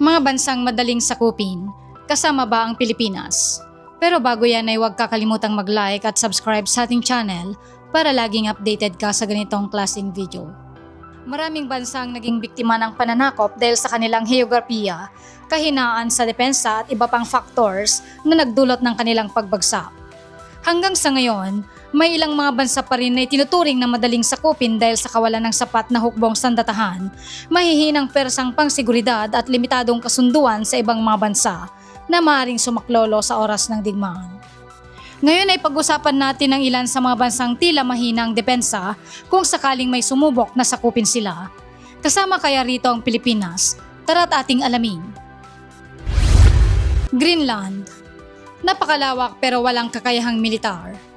Mga bansang madaling sakupin, kasama ba ang Pilipinas? Pero bago yan ay huwag kakalimutang mag-like at subscribe sa ating channel para laging updated ka sa ganitong klaseng video. Maraming bansang naging biktima ng pananakop dahil sa kanilang heograpiya, kahinaan sa depensa at iba pang factors na nagdulot ng kanilang pagbagsak. Hanggang sa ngayon, may ilang mga bansa pa rin na itinuturing na madaling sakupin dahil sa kawalan ng sapat na hukbong sandatahan, mahihinang persang pangseguridad at limitadong kasunduan sa ibang mga bansa na maaaring sumaklolo sa oras ng digmaan. Ngayon ay pag-usapan natin ang ilan sa mga bansang tila mahinang depensa kung sakaling may sumubok na sakupin sila. Kasama kaya rito ang Pilipinas? Tara't ating alamin. Greenland. Napakalawak pero walang kakayahang militar.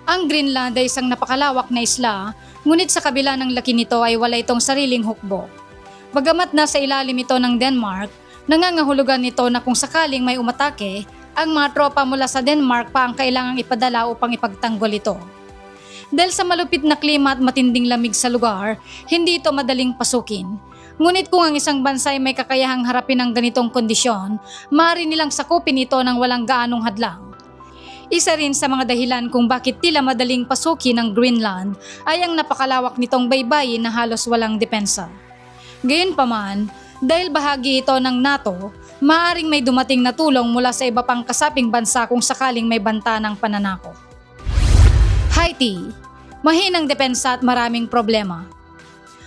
Ang Greenland ay isang napakalawak na isla, ngunit sa kabila ng laki nito ay wala itong sariling hukbo. Bagamat nasa ilalim ito ng Denmark, nangangahulugan nito na kung sakaling may umatake, ang mga tropa mula sa Denmark pa ang kailangang ipadala upang ipagtanggol ito. Dahil sa malupit na klima at matinding lamig sa lugar, hindi ito madaling pasukin. Ngunit kung ang isang bansa ay may kakayahang harapin ang ganitong kondisyon, maaari nilang sakupin ito ng walang gaanong hadlang. Isa rin sa mga dahilan kung bakit tila madaling pasukin ng Greenland ay ang napakalawak nitong baybayin na halos walang depensa. Gayunpaman, dahil bahagi ito ng NATO, maaaring may dumating na tulong mula sa iba pang kasaping bansa kung sakaling may banta ng pananakop. Haiti. Mahinang depensa at maraming problema.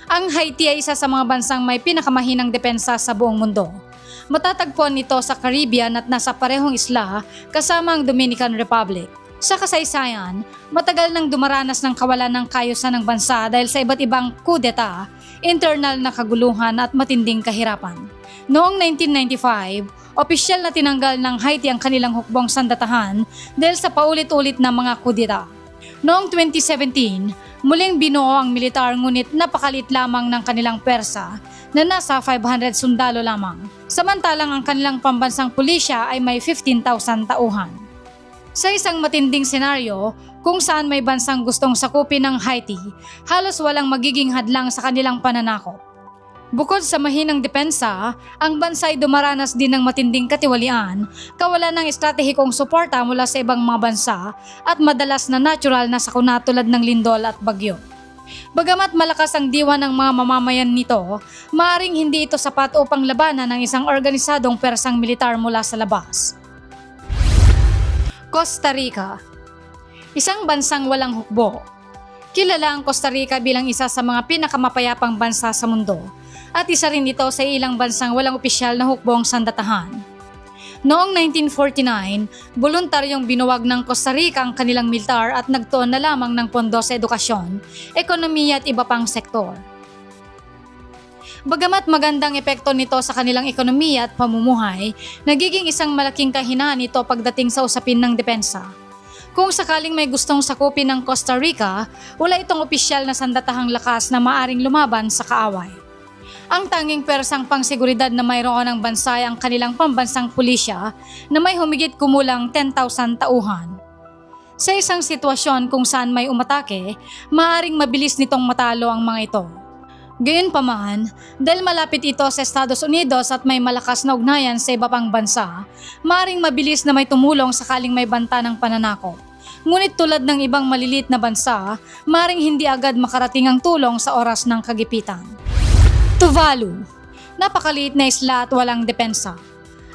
Ang Haiti ay isa sa mga bansang may pinakamahinang depensa sa buong mundo. Matatagpuan nito sa Caribbean at nasa parehong isla kasama ang Dominican Republic. Sa kasaysayan, matagal nang dumaranas ng kawalan ng kaayusan ng bansa dahil sa iba't ibang kudeta, internal na kaguluhan at matinding kahirapan. Noong 1995, opisyal na tinanggal ng Haiti ang kanilang hukbong sandatahan dahil sa paulit-ulit na mga kudeta. Noong 2017, muling binuo ang militar ngunit napakalit lamang ng kanilang persa na nasa 500 sundalo lamang. Samantalang ang kanilang pambansang pulisya ay may 15,000 tauhan. Sa isang matinding senaryo kung saan may bansang gustong sakupin ng Haiti, halos walang magiging hadlang sa kanilang pananakop. Bukod sa mahinang depensa, ang bansa ay dumaranas din ng matinding katiwalian, kawalan ng estratehikong suporta mula sa ibang mga bansa at madalas na natural na sakuna tulad ng lindol at bagyo. Bagamat malakas ang diwa ng mga mamamayan nito, maaaring hindi ito sapat upang labanan ng isang organisadong persang militar mula sa labas. Costa Rica. Isang bansang walang hukbo. Kilala ang Costa Rica bilang isa sa mga pinakamapayapang bansa sa mundo at isa rin ito sa ilang bansang walang opisyal na hukbong sandatahan. Noong 1949, voluntaryong binuwag ng Costa Rica ang kanilang militar at nagtuon na lamang ng pondo sa edukasyon, ekonomiya at iba pang sektor. Bagamat magandang epekto nito sa kanilang ekonomiya at pamumuhay, nagiging isang malaking kahinaan ito pagdating sa usapin ng depensa. Kung sakaling may gustong sakupin ng Costa Rica, wala itong opisyal na sandatahang lakas na maaring lumaban sa kaaway. Ang tanging persang pangseguridad na mayroon ng bansa ay ang kanilang pambansang pulisya na may humigit kumulang 10,000 tauhan. Sa isang sitwasyon kung saan may umatake, maaaring mabilis nitong matalo ang mga ito. Gayunpaman, dahil malapit ito sa Estados Unidos at may malakas na ugnayan sa iba pang bansa, maaaring mabilis na may tumulong sakaling may banta ng pananakop. Ngunit tulad ng ibang malilit na bansa, maaaring hindi agad makarating ang tulong sa oras ng kagipitan. Tuvalu. Napakaliit na isla at walang depensa.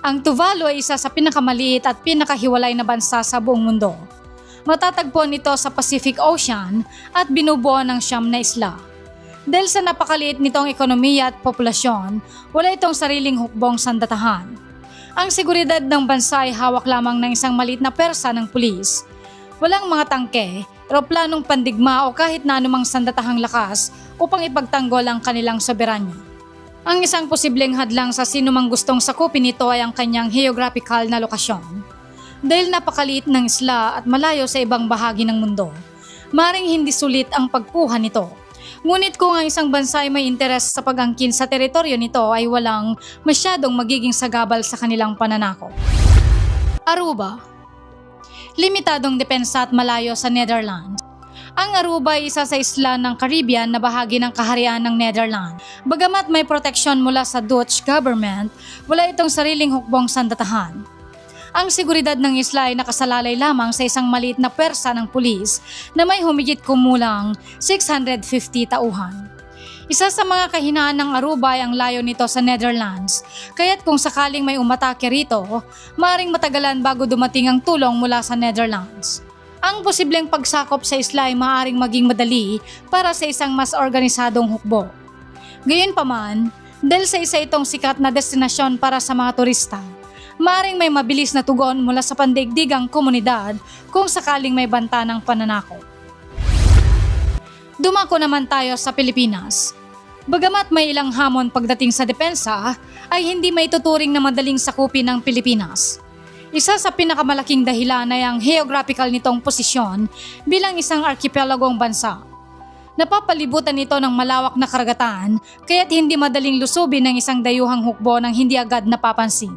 Ang Tuvalu ay isa sa pinakamaliit at pinakahiwalay na bansa sa buong mundo. Matatagpuan ito sa Pacific Ocean at binubuo ng 9 na isla. Dahil sa napakaliit nitong ekonomiya at populasyon, wala itong sariling hukbong sandatahan. Ang seguridad ng bansa ay hawak lamang ng isang maliit na persa ng pulis. Walang mga tangke, eroplanong pandigma o kahit na anumang sandatahang lakas upang ipagtanggol ang kanilang soberanya. Ang isang posibleng hadlang sa sinumang gustong sakupin nito ay ang kanyang geographical na lokasyon. Dahil napakaliit ng isla at malayo sa ibang bahagi ng mundo, maring hindi sulit ang pagkuha nito. Ngunit kung ang isang bansa ay may interes sa pag-angkin sa teritoryo nito ay walang masyadong magiging sagabal sa kanilang pananakop. Aruba. Limitadong depensa at malayo sa Netherlands. Ang Aruba ay isa sa isla ng Caribbean na bahagi ng kaharian ng Netherlands. Bagamat may proteksyon mula sa Dutch government, wala itong sariling hukbong sandatahan. Ang seguridad ng isla ay nakasalalay lamang sa isang maliit na pwersa ng pulis na may humigit kumulang 650 tauhan. Isa sa mga kahinaan ng Aruba ay ang layo nito sa Netherlands, kaya't kung sakaling may umatake rito, maaaring matagalan bago dumating ang tulong mula sa Netherlands. Ang posibleng pagsakop sa isla ay maaaring maging madali para sa isang mas organisadong hukbo. Gayunpaman, dahil sa isa itong sikat na destinasyon para sa mga turista, maaaring may mabilis na tugon mula sa pandaigdigang komunidad kung sakaling may banta ng pananakop. Dumako naman tayo sa Pilipinas. Bagamat may ilang hamon pagdating sa depensa, ay hindi may tuturing na madaling sakupin ng Pilipinas. Isa sa pinakamalaking dahilan ay ang geographical nitong posisyon bilang isang archipelagong bansa. Napapalibutan ito ng malawak na karagatan, kaya't hindi madaling lusubin ng isang dayuhang hukbo nang hindi agad napapansin.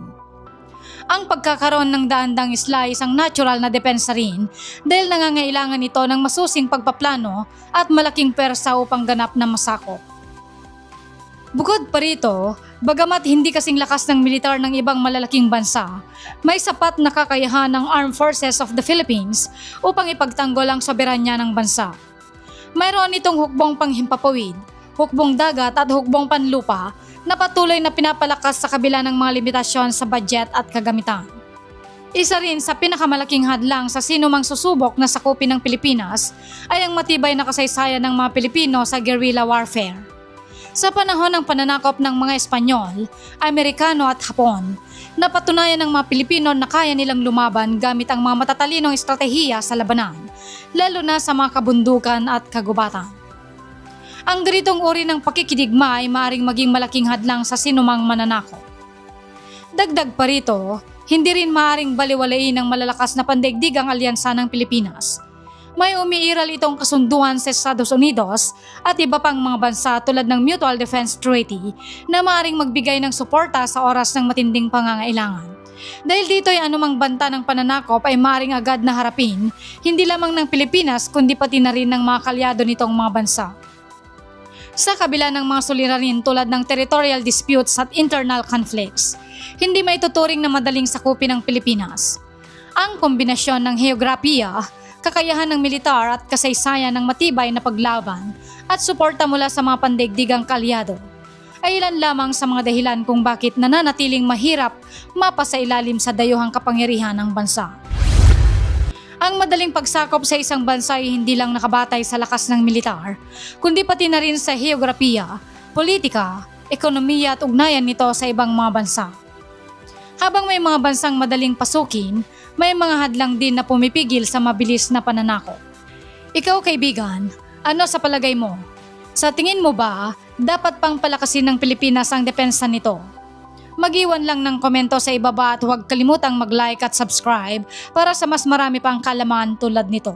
Ang pagkakaroon ng daandang isla ay isang natural na depensa rin dahil nangangailangan ito ng masusing pagpaplano at malaking persa upang ganap na masakop. Bukod pa rito, bagamat hindi kasing lakas ng militar ng ibang malalaking bansa, may sapat na kakayahan ng Armed Forces of the Philippines upang ipagtanggol ang soberanya ng bansa. Mayroon itong hukbong panghimpapawid, hukbong dagat at hukbong panlupa na patuloy na pinapalakas sa kabila ng mga limitasyon sa budget at kagamitan. Isa rin sa pinakamalaking hadlang sa sinumang susubok na sakupin ng Pilipinas ay ang matibay na kasaysayan ng mga Pilipino sa guerrilla warfare. Sa panahon ng pananakop ng mga Espanyol, Amerikano at Hapon, napatunayan ng mga Pilipino na kaya nilang lumaban gamit ang mga matatalinong estratehiya sa labanan, lalo na sa mga kabundukan at kagubatan. Ang ganitong uri ng pakikidigma ay maaaring maging malaking hadlang sa sinumang mananakop. Dagdag pa rito, hindi rin maaaring baliwalain ng malalakas na pandaigdigang alyansa ng Pilipinas. May umiiral itong kasunduan sa Estados Unidos at iba pang mga bansa tulad ng Mutual Defense Treaty na maaaring magbigay ng suporta sa oras ng matinding pangangailangan. Dahil dito ay anumang banta ng pananakop ay maaaring agad na harapin, hindi lamang ng Pilipinas kundi pati na rin ng mga kalyado nitong mga bansa. Sa kabila ng mga suliranin tulad ng territorial disputes at internal conflicts, hindi may tuturing na madaling sakupin ng Pilipinas. Ang kombinasyon ng heograpiya, kakayahan ng militar at kasaysayan ng matibay na paglaban at suporta mula sa mga pandaigdigang kalyado ay ilan lamang sa mga dahilan kung bakit nananatiling mahirap mapasailalim sa dayuhang kapangyarihan ng bansa. Ang madaling pagsakop sa isang bansa ay hindi lang nakabatay sa lakas ng militar, kundi pati na rin sa heograpiya, politika, ekonomiya at ugnayan nito sa ibang mga bansa. Habang may mga bansang madaling pasukin, may mga hadlang din na pumipigil sa mabilis na pananakop. Ikaw kaibigan, ano sa palagay mo? Sa tingin mo ba, dapat pang palakasin ng Pilipinas ang depensa nito? Mag-iwan lang ng komento sa ibaba at huwag kalimutang mag-like at subscribe para sa mas marami pang kalaman tulad nito.